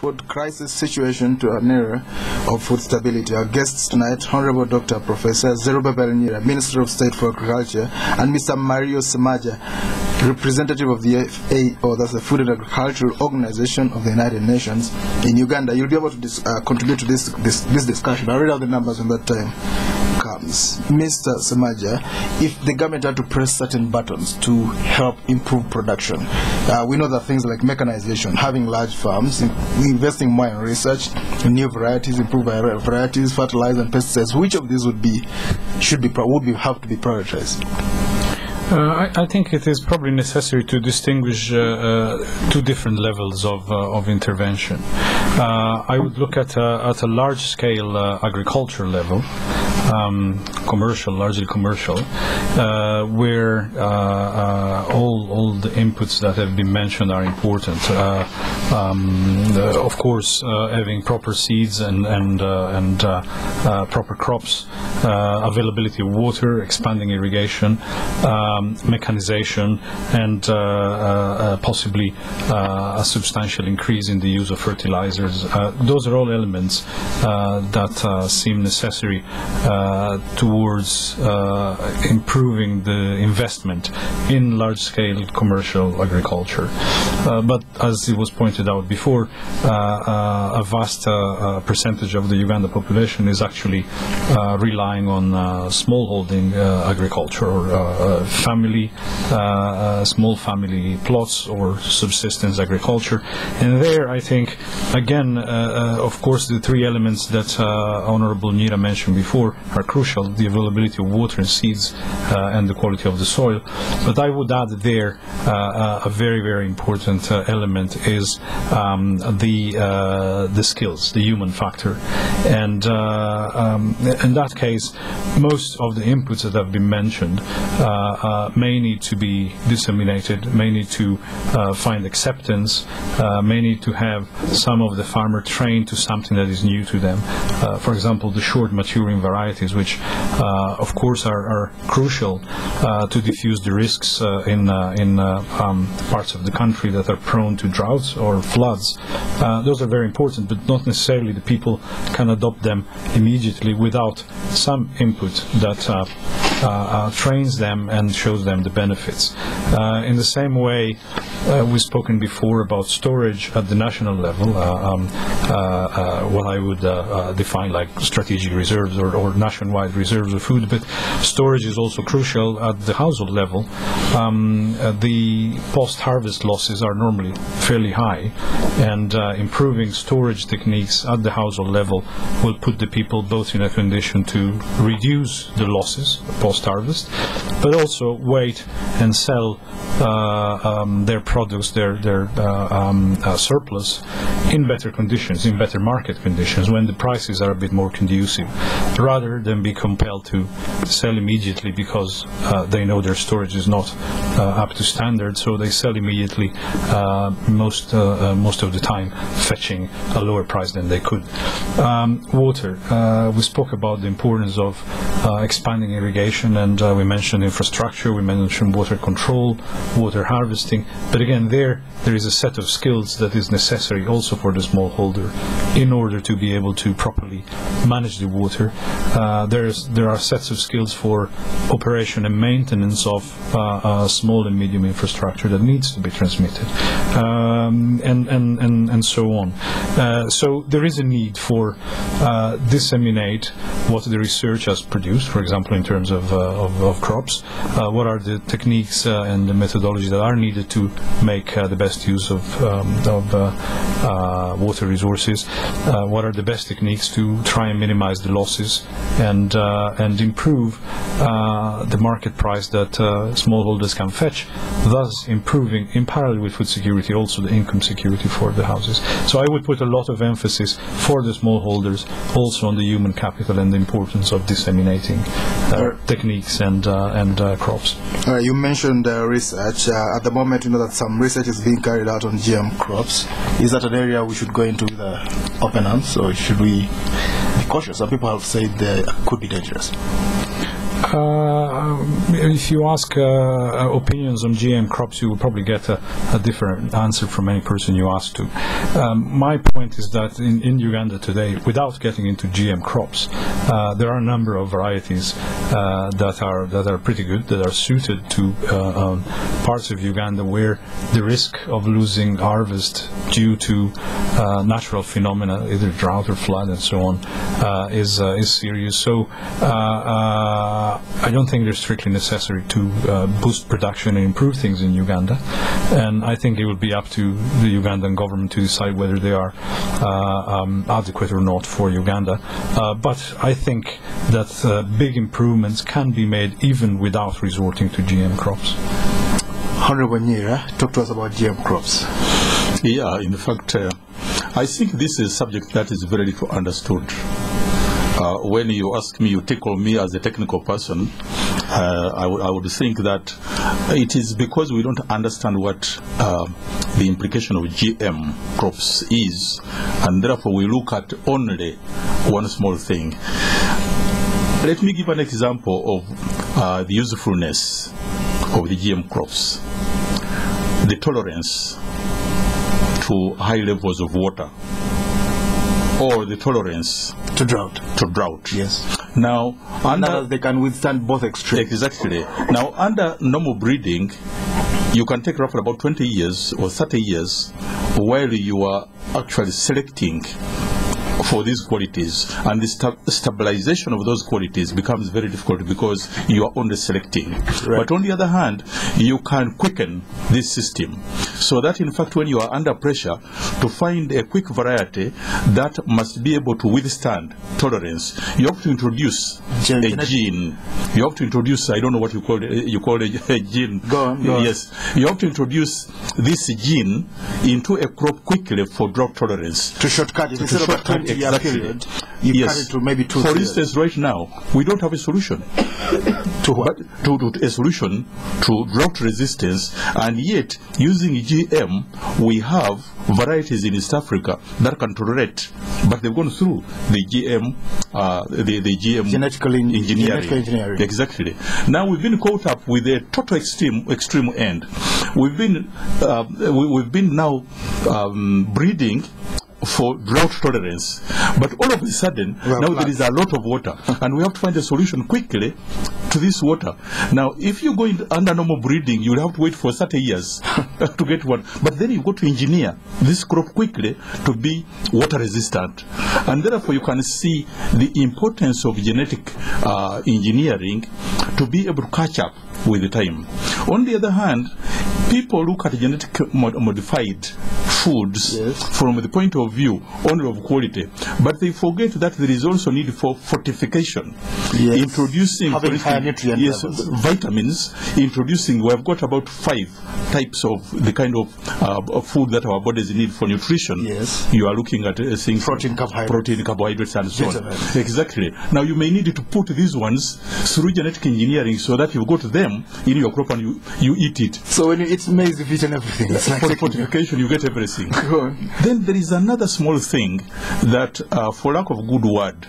food crisis situation to an era of food stability. Our guests tonight, Honorable Dr. Professor Zerubabel Nyiira, Minister of State for Agriculture, and Mr. Mario Samaja, representative of the FAO, that's the Food and Agricultural Organization of the United Nations in Uganda. You'll be able to contribute to this discussion. I'll read out the numbers when that time comes. Mr. Samaja, if the government had to press certain buttons to help improve production, we know that things like mechanization, having large farms, investing more in research, new varieties, improved varieties, fertilizer and pesticides, which of these would have to be prioritized? I think it is probably necessary to distinguish two different levels of intervention. I would look at a large-scale agriculture level, largely commercial, where all the inputs that have been mentioned are important. Of course, having proper seeds and proper crops, availability of water, expanding irrigation, mechanization, and possibly a substantial increase in the use of fertilizers. Those are all elements that seem necessary towards improving the investment in large-scale commercial agriculture. But as it was pointed out before, a vast percentage of the Uganda population is actually relying on smallholding agriculture or small family plots or subsistence agriculture. And there, I think, again, of course, the three elements that Honorable Nyiira mentioned before are crucial: the availability of water and seeds and the quality of the soil. But I would add there a very, very important element is the skills, the human factor. And in that case, most of the inputs that have been mentioned may need to be disseminated, may need to find acceptance, may need to have some of the farmer trained to something that is new to them. For example, the short maturing varieties, which of course are crucial to diffuse the risks in parts of the country that are prone to droughts or floods. Those are very important, but not necessarily the people can adopt them immediately without some input that trains them and shows them the benefits. In the same way, we've spoken before about storage at the national level, what I would define like strategic reserves or nationwide reserves of food, but storage is also crucial at the household level. The post-harvest losses are normally fairly high, and improving storage techniques at the household level will put the people both in a condition to reduce the losses post-harvest, but also wait and sell their products, their surplus in better conditions, in better market conditions, when the prices are a bit more conducive, rather than be compelled to sell immediately because they know their storage is not up to standard, so they sell immediately, most of the time fetching a lower price than they could. Water. We spoke about the importance of expanding irrigation, and we mentioned infrastructure, we mentioned water control, water harvesting, but again there is a set of skills that is necessary also for the smallholder in order to be able to properly manage the water. There are sets of skills for operation and maintenance of small and medium infrastructure that needs to be transmitted, and so on. So there is a need for disseminate what the research has produced, for example, in terms of crops. What are the techniques and the methodology that are needed to make the best use of water resources? What are the best techniques to try and minimize the losses and improve the market price that smallholders can fetch, thus improving, in parallel with food security, also the income security for the houses. So I would put a lot of emphasis for the smallholders also on the human capital and the importance of disseminating techniques and crops. You mentioned research. At the moment, you know that some research is being carried out on GM crops. Is that an area we should go into with open arms, or should we be cautious? Some people have said they could be dangerous. If you ask opinions on GM crops, you will probably get a different answer from any person you ask to. My point is that in Uganda today, without getting into GM crops, there are a number of varieties that are pretty good, that are suited to parts of Uganda where the risk of losing harvest due to natural phenomena, either drought or flood and so on, is serious. So I don't think they're strictly necessary to boost production and improve things in Uganda, and I think it will be up to the Ugandan government to decide whether they are adequate or not for Uganda. But I think that big improvements can be made even without resorting to GM crops. Honorable Nyiira, talk to us about GM crops. Yeah, in fact, I think this is a subject that is very little understood. When you ask me, you tickle me as a technical person, I would think that it is because we don't understand what the implication of GM crops is, and therefore we look at only one small thing. Let me give an example of the usefulness of the GM crops. The tolerance to high levels of water, or the tolerance to drought. Yes. Now, they can withstand both extremes. Exactly. Now, under normal breeding, you can take roughly about 20 years or 30 years while you are actually selecting for these qualities, and the stabilization of those qualities becomes very difficult because you are only selecting. Right. But on the other hand, you can quicken this system, so that in fact when you are under pressure to find a quick variety that must be able to withstand tolerance, you have to introduce a gene. You have to introduce, I don't know what you call it a gene. Go on. Yes. You have to introduce this gene into a crop quickly for drought tolerance. To shortcut it. Instead of a 20-year period, you cut it to maybe 2 years. For instance, right now, we don't have a solution. To what? To a solution to drought resistance, and yet, using GM, we have varieties in East Africa that can tolerate, but they've gone through the GM, the GM genetic engineering. Exactly. Now we've been caught up with a total extreme end. We've been now breeding for drought tolerance, but all of a sudden now there is a lot of water and we have to find a solution quickly to this water. Now if you go under normal breeding, you will have to wait for 30 years to get one, but then you go to engineer this crop quickly to be water resistant, and therefore you can see the importance of genetic engineering to be able to catch up with the time. On the other hand, people look at genetic modified foods from the point of view only of quality, but they forget that there is also need for fortification. Introducing vitamins. Introducing, we have got about 5 types of the kind of food that our bodies need for nutrition. You are looking at things protein, carbohydrates, and so on. Exactly. Now you may need to put these ones through genetic engineering so that you go to them in your crop and you eat it. So when you eat maize, you eat everything. It's like for fortification, you get everything. Then there is another small thing that, for lack of a good word,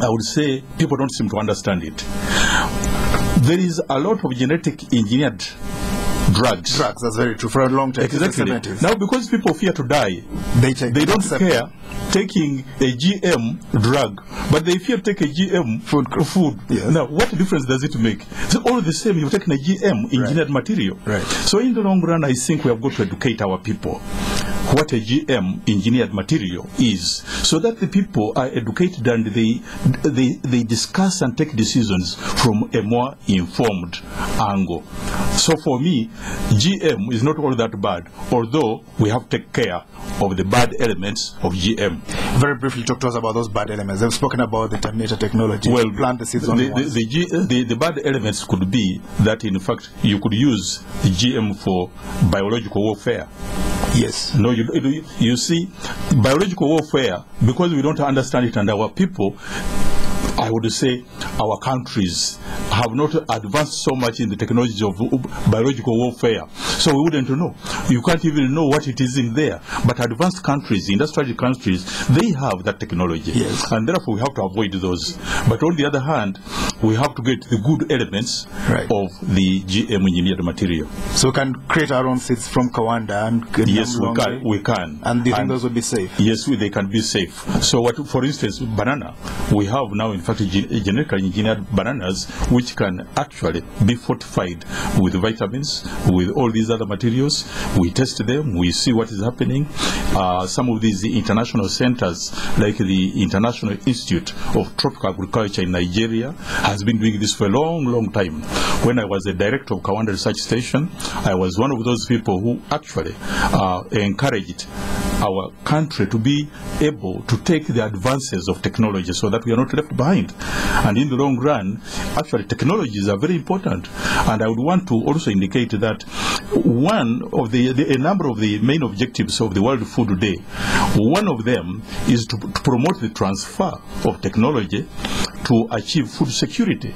I would say people don't seem to understand it. There is a lot of genetic engineered drugs. That's very true. For a long time. Exactly. Now, because people fear to die, they don't care taking a GM drug, but they fear to take a GM food. Now, what difference does it make? It's all the same. You've taken a GM engineered material. So in the long run, I think we have got to educate our people what a GM engineered material is, so that the people are educated and they discuss and take decisions from a more informed angle. So for me, GM is not all that bad, although we have to take care of the bad elements of GM. Very briefly, talk to us about those bad elements. They've spoken about the terminator technology. Well, plant the seeds on the bad elements could be that, in fact, you could use the GM for biological warfare. No, you see, biological warfare, because we don't understand it, and our people, I would say our countries have not advanced so much in the technology of biological warfare, so we wouldn't know. You can't even know what it is in there. But advanced countries, industrial countries, they have that technology, and therefore we have to avoid those. But on the other hand, we have to get the good elements of the GM engineered material. So we can create our own seeds from Kawanda and yes, we can. And do you think those would be safe? Yes, they can be safe. So what, for instance, banana, we have now in fact genetically engineered bananas which can actually be fortified with vitamins, with all these other materials. We test them, we see what is happening. Some of these international centers, like the International Institute of Tropical Agriculture in Nigeria, has been doing this for a long time. When I was the director of Kawanda Research Station, I was one of those people who actually encouraged our country to be able to take the advances of technology so that we are not left behind. And in the long run, actually technologies are very important. And I would want to also indicate that one of a number of the main objectives of the World Food Day, one of them is to promote the transfer of technology to achieve food security,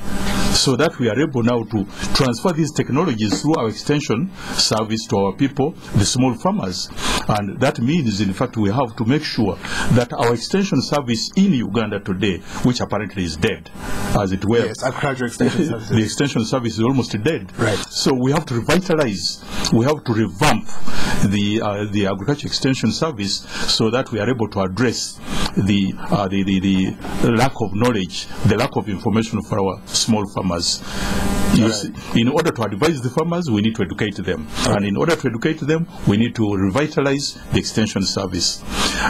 so that we are able now to transfer these technologies through our extension service to our people, the small farmers. And that means, in fact, we have to make sure that our extension service in Uganda today, which apparently is dead, as it were. Yes, agriculture extension services. The extension service is almost dead. Right. So we have to revitalize, we have to revamp the agriculture extension service so that we are able to address the lack of knowledge, the lack of information for our small farmers. In order to advise the farmers, we need to educate them. And in order to educate them, we need to revitalize the extension service.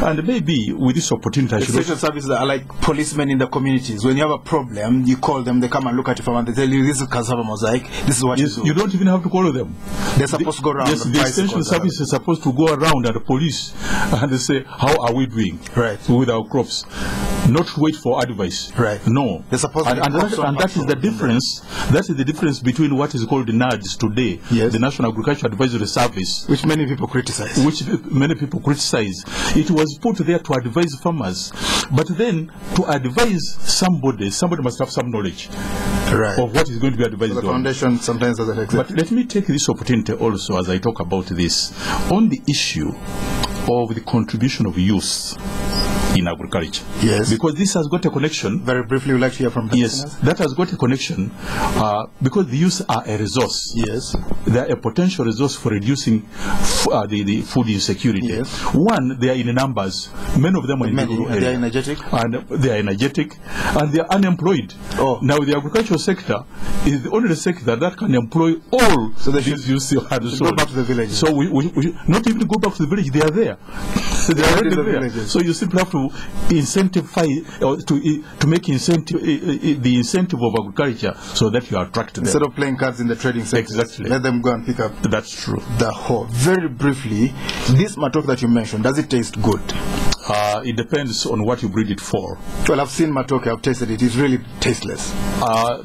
And maybe with this opportunity, I should extension services are like policemen in the communities. When you have a problem, you call them, they come and look at your farm and they tell you, this is cassava mosaic, this is what you do. You don't even have to call them. They're supposed to go around. Yes, the extension service is supposed to go around and the police and they say, how are we doing with our crops? Not wait for advice. No. They're supposed and that is the difference. That is the difference between what is called the NADS today, the National Agricultural Advisory Service, which many people criticize. It was put there to advise farmers, but then to advise somebody must have some knowledge of what is going to be advised. So the foundation sometimes doesn't exist. But let me take this opportunity also, as I talk about this, on the issue of the contribution of youth in agriculture. Yes. Because this has got a connection. Very briefly, we'd like to hear from the listeners. That has got a connection because the youth are a resource. Yes. They are a potential resource for reducing the food insecurity. Yes. One, they are in numbers. Many of them are in rural areas. They are energetic. And they are energetic. And they are unemployed. Oh. Now, the agricultural sector is the only sector that can employ all these youth. Go back to the village. So we not even go back to the village. They are there. They are already there. So you simply have to incentivize or to make the incentive of agriculture so that you attract them. Instead of playing cards in the trading sector. Exactly. Let them go and pick up. That's true. The whole. Very briefly, this matok that you mentioned, does it taste good? It depends on what you breed it for. Well, I've seen matoke, I've tasted it. It's really tasteless.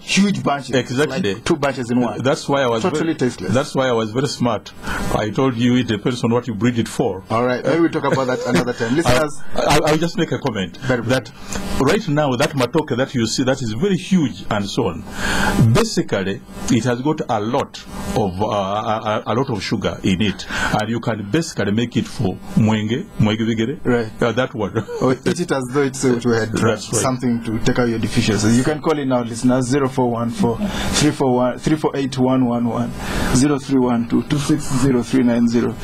Huge bunches. Exactly. Like 2 bunches in one. That's why I was totally tasteless. That's why I was very smart. I told you it depends on what you breed it for. All right. Maybe we'll talk about that another time. Listeners, I'll just make a comment that right now that matoke that you see that is very huge and so on. Basically, it has got a lot of sugar in it, and you can basically make it for mwenge vigere. Right. That one. Or eat it as though it's something to take out your deficiencies. You can call in now, listeners, 0414-348-111, 0312-260390,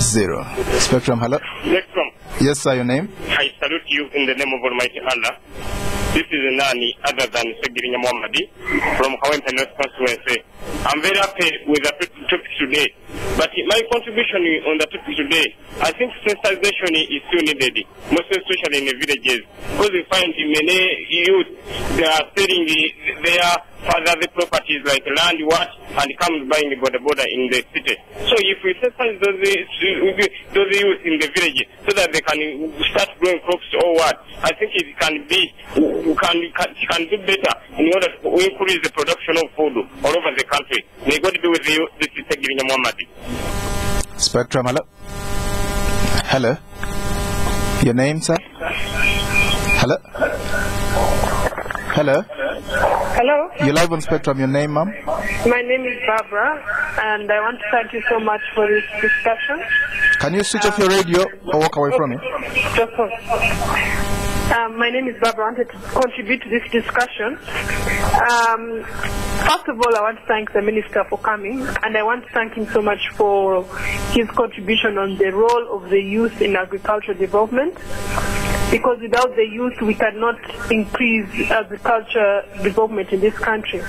0312-261390. Spectrum, hello? Spectrum. Yes, sir, your name? I salute you in the name of Almighty Allah. This is Nani other than Segirinya Muhammadi from Kawenta North Constituency. I'm very happy with the topic today. But my contribution on the topic today, I think sensitization is still needed, most especially in the villages. Because we find many youth, they are selling their father's properties like land, and come buying border in the city. So if we sensitize those youth in the village so that they can start growing crops or what, I think it can do better in order to increase the production of food all over the country. May God be with you. This is Segirinya Muhammadi. Spectrum, hello? Hello? Your name, sir? Hello? Hello? Hello? You're live on Spectrum. Your name, ma'am? My name is Barbara, and I want to thank you so much for this discussion. Can you switch off your radio or walk away from it? Just My name is Barbara. I wanted to contribute to this discussion. First of all, I want to thank the Minister for coming, and I want to thank him so much for his contribution on the role of the youth in agricultural development, because without the youth, we cannot increase agriculture development in this country.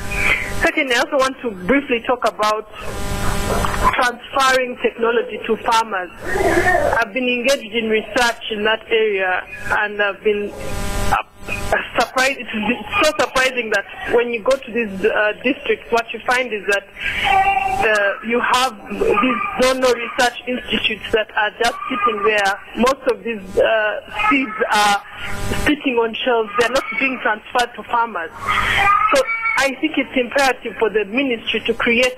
Secondly, I also want to briefly talk about transferring technology to farmers. I've been engaged in research in that area, and I've been surprised. It's so surprising that when you go to these districts, what you find is that you have these donor research institutes that are just sitting there. Most of these seeds are sitting on shelves. They're not being transferred to farmers. So I think it's imperative for the ministry to create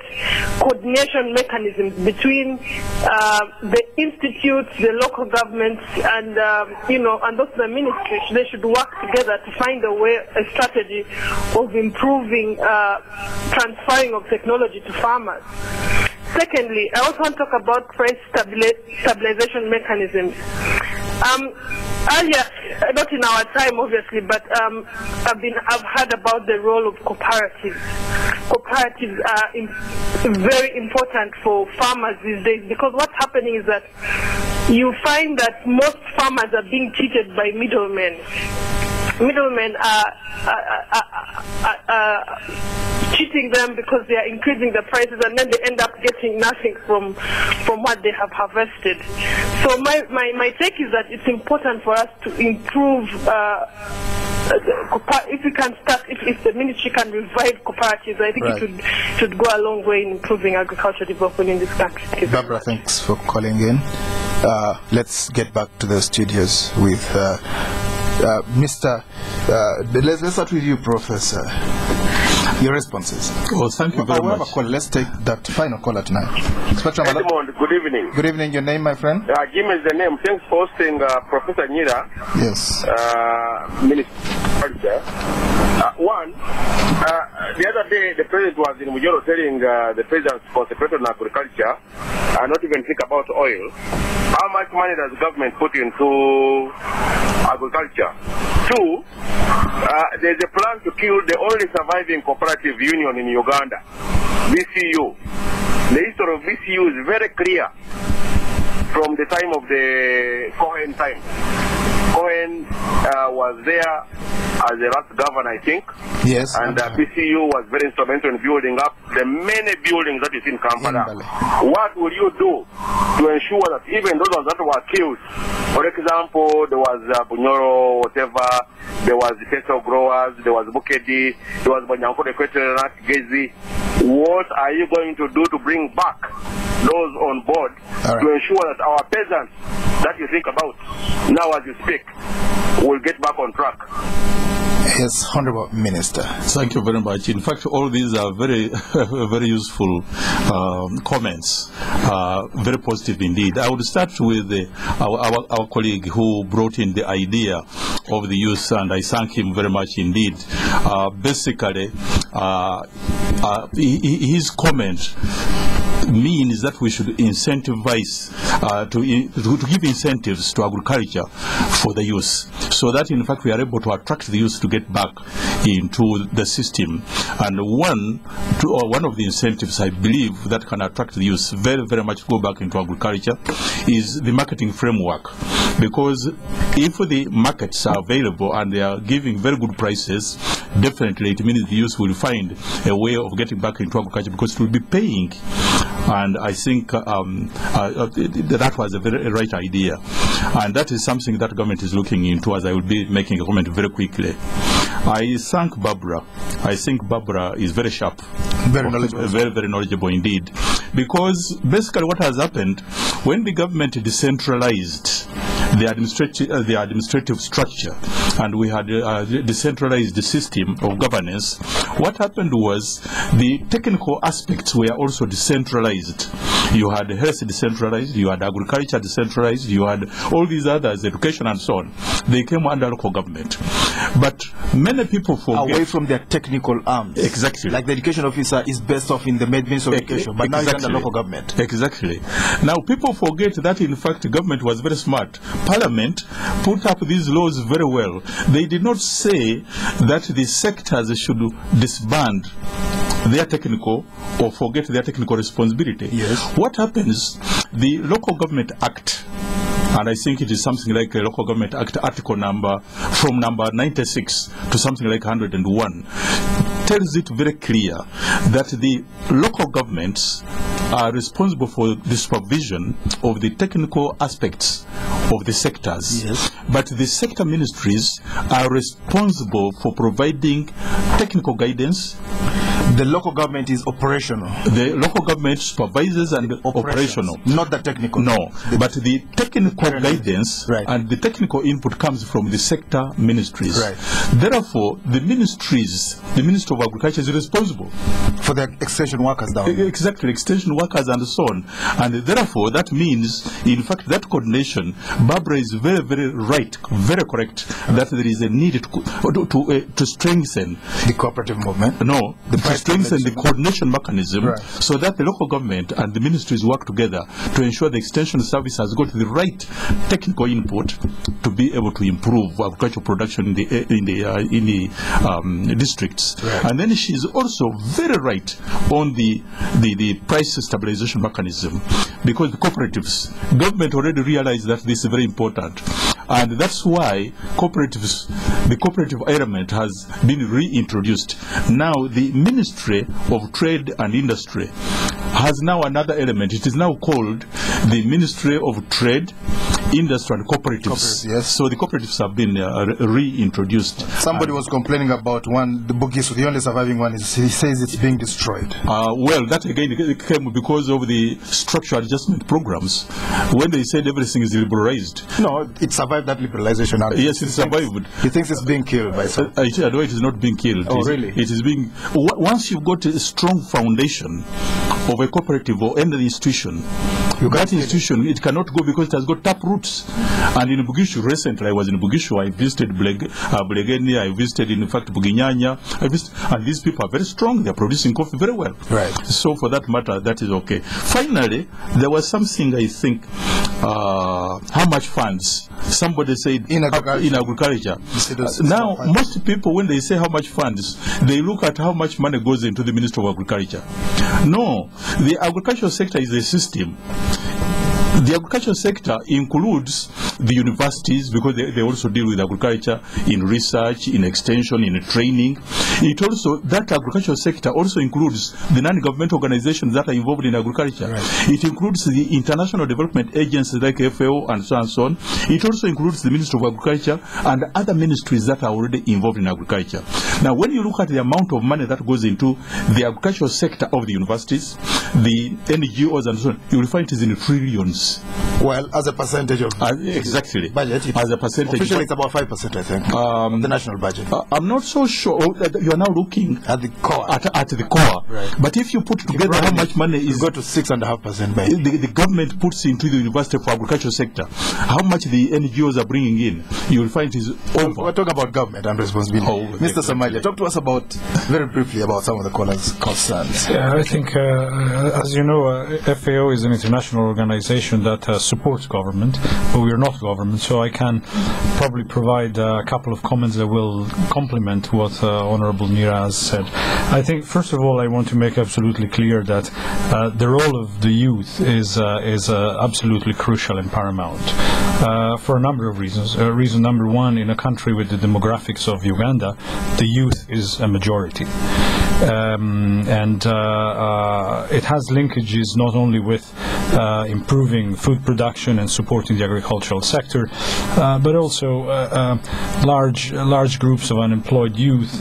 coordination mechanisms between the institutes, the local governments, and and also the ministry. They should work together to find a strategy of improving transferring of technology to farmers. Secondly, I also want to talk about price stabilization mechanisms. Earlier, not in our time obviously, but I've heard about the role of cooperatives. Cooperatives are very important for farmers these days, because what's happening is that you find that most farmers are being cheated by middlemen. Middlemen are cheating them because they are increasing the prices, and then they end up getting nothing from what they have harvested. So my take is that it's important for us to improve. If we can start, if the ministry can revive cooperatives, I think it should go a long way in improving agricultural development in this country. Barbara, thanks for calling in. Let's get back to the studios with Mr. Let's start with you, Professor. Your responses. Well, thank you very much. Let's take that final caller tonight. Edmond, good evening. Good evening. Your name, my friend? Jim is the name. Thanks for hosting Professor Nyiira. Yes. Minister. The other day, the president was in Mujoro telling the president's concentrate on agriculture and not even think about oil. How much money does the government put into agriculture? Two, there's a plan to kill the only surviving cooperative union in Uganda, VCU. The history of VCU is very clear from the time of the Cohen time. Cohen was there as the last governor, I think. Yes. And VCU was very instrumental in building up the many buildings that you see in Kampala. What will you do to ensure that even those ones that were killed, for example, there was Bunyoro, whatever, there was the Teso growers, there was Bukedi, there was Banyanko, the Kweterat, Gezi. What are you going to do to bring back those on board to ensure that our peasants that you think about now as you speak will get back on track? Yes, Honorable Minister. Thank you very much. In fact, all these are very, very useful comments, very positive indeed. I would start with our colleague who brought in the idea of the youth, and I thank him very much indeed. Basically, his comment means that we should incentivize, to give incentives to agriculture for the youth, so that in fact we are able to attract the youth to get back into the system. And one of the incentives I believe that can attract the youth very, very much to go back into agriculture is the marketing framework. Because if the markets are available and they are giving very good prices, definitely it means the youth will find a way of getting back into agriculture, because it will be paying. And I think that was a very right idea. And that is something that government is looking into, as I will be making a comment very quickly. I thank Barbara. I think Barbara is very sharp. Very knowledgeable. Very, very knowledgeable indeed. Because basically what has happened, when the government decentralized the administrative structure, and we had decentralized the system of governance, what happened was the technical aspects were also decentralized. you had health decentralized, you had agriculture decentralized, you had all these others, education and so on. They came under local government. But many people forget... Away from their technical arms. Exactly. Like the education officer is based off in the Ministry of Education, but now he's under local government. Exactly. Now people forget that in fact government was very smart. Parliament put up these laws very well. They did not say that the sectors should disband their technical or forget their technical responsibility. Yes. What happens, the Local Government Act, and I think it is something like a Local Government Act article number, from number 96 to something like 101, tells it very clear that the local governments are responsible for the supervision of the technical aspects of the sectors. Yes. But the sector ministries are responsible for providing technical guidance. The local government is operational. The local government supervises and operational. Not the technical. No, but the technical guidance and the technical input comes from the sector ministries. Right. Therefore, the ministries, the Ministry of Agriculture is responsible for the extension workers down there. Exactly, extension workers and so on. And therefore, that means, in fact, that coordination, Barbara is very, very right, very correct, that there is a need to strengthen the cooperative movement. No, to strengthen the coordination mechanism, so that the local government and the ministries work together to ensure the extension service has got the right technical input to be able to improve agricultural production in the districts. And then she is also very right on the price stabilization mechanism, because the cooperatives, government already realized that this is very important. And that's why cooperatives, the cooperative element has been reintroduced. Now the Ministry of Trade and Industry has now another element. It is now called the Ministry of Trade, Industry and Cooperatives. Yes. So the cooperatives have been reintroduced. Somebody was complaining about one, the Bugisu, the only surviving one, is he says it's being destroyed. Well, that again came because of the structural adjustment programs, when they said everything is liberalized. No, it survived that liberalization. Yes, it survived. He thinks it's being killed by some. No, it is not being killed. Oh, really? It is being... Once you've got a strong foundation of a cooperative or any institution, that institution, it cannot go because it has got tap roots. And in Bugishu, recently I was in Bugishu, I visited Bulegeni, I visited in fact Buginyanya, and these people are very strong, they are producing coffee very well. Right. So for that matter, that is okay. Finally, there was something, I think, how much funds? Somebody said in agriculture. Now, most people, when they say how much funds, they look at how much money goes into the Ministry of Agriculture. No, the agricultural sector is a system. The agricultural sector includes the universities, because they also deal with agriculture in research, in extension, in training. It also, that agricultural sector also includes the non-government organizations that are involved in agriculture. Right. It includes the international development agencies like FAO and so on and so on. It also includes the Ministry of Agriculture and other ministries that are already involved in agriculture. Now, when you look at the amount of money that goes into the agricultural sector of the universities, the NGOs and so on, you will find it is in trillions. Well, as a percentage of exactly budget, as a percentage. Officially, it's about 5%, I think, the national budget. I'm not so sure that you are now looking at the core. At the core. Right. But if you put together how much money is go to 6.5%, the government puts into the University for Agriculture sector, how much the NGOs are bringing in, you will find it is over. We're talking about government and responsibility. Mr. Samaja, talk to us about, very briefly, about some of the callers' concerns. Yeah, I think, as you know, FAO is an international organization that supports government, but we are not government, so I can probably provide a couple of comments that will complement what Honorable Nyiira has said. I think, first of all, I want to make absolutely clear that the role of the youth is absolutely crucial and paramount for a number of reasons. Reason number one, in a country with the demographics of Uganda, the youth is a majority. And it has linkages not only with improving food production and supporting the agricultural sector, but also large groups of unemployed youth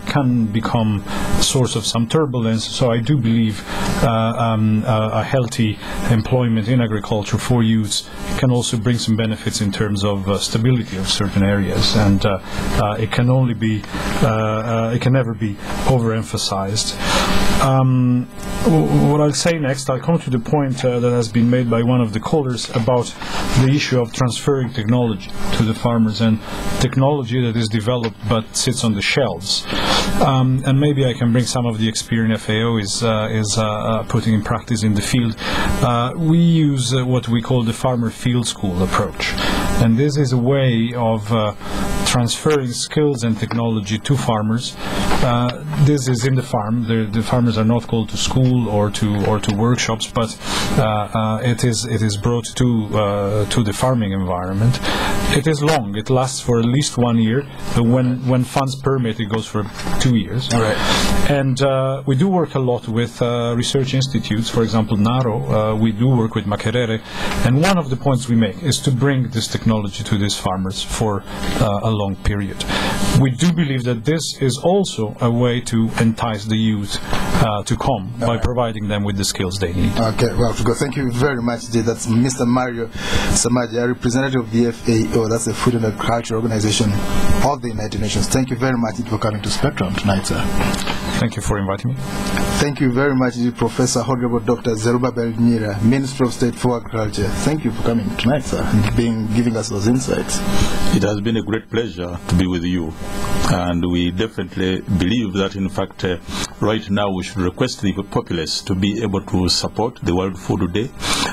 can become a source of some turbulence. So I do believe a healthy employment in agriculture for youths can also bring some benefits in terms of stability of certain areas, and it can only be it can never be overemphasized. What I'll say next, I'll come to the point that has been made by one of the callers about the issue of transferring technology to the farmers, and technology that is developed but sits on the shelves. And maybe I can bring some of the experience FAO is putting in practice in the field. We use what we call the farmer field school approach, and this is a way of transferring skills and technology to farmers. This is in the farm. The farmers are not called to school or to workshops, but it is brought to the farming environment. It is long. It lasts for at least 1 year. When funds permit, it goes for 2 years. All right. And we do work a lot with research institutes. For example, NARO. We do work with Makerere, and one of the points we make is to bring this technology to these farmers for a long period. We do believe that this is also a way to entice the youth to come by providing them with the skills they need. Okay, well, thank you very much. That's Mr. Mario Samaja, representative of the FAO, that's the Food and Agriculture Organization of the United Nations. Thank you very much for coming to Spectrum tonight, sir. Thank you for inviting me. Thank you very much, Professor Honorable Dr. Zerubabel Nyiira, Minister of State for Agriculture. Thank you for coming tonight, sir, and giving us those insights. It has been a great pleasure to be with you, and we definitely believe that, in fact, right now we should request the populace to be able to support the World Food Day.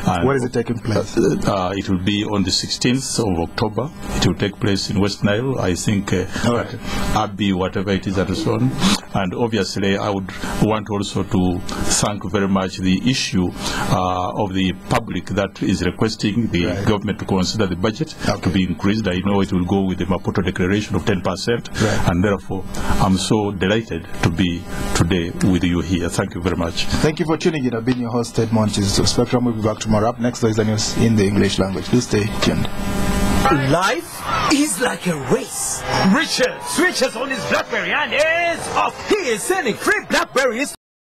And where is it taking place? It will be on the 16th of October. It will take place in West Nile, I think, Abbey, whatever it is, and so on. And obviously, I would want also to thank very much the issue of the public that is requesting the government to consider the budget to be increased. I know it will go with the Maputo Declaration of 10%, and therefore, I'm so delighted to be today with you here. Thank you very much. Thank you for tuning in. I've been your host, Edmond. Spectrum will be back tomorrow. Up next is the news in the English language. Please stay tuned. Life is like a race. Richard switches on his BlackBerry and is off. He is sending free BlackBerries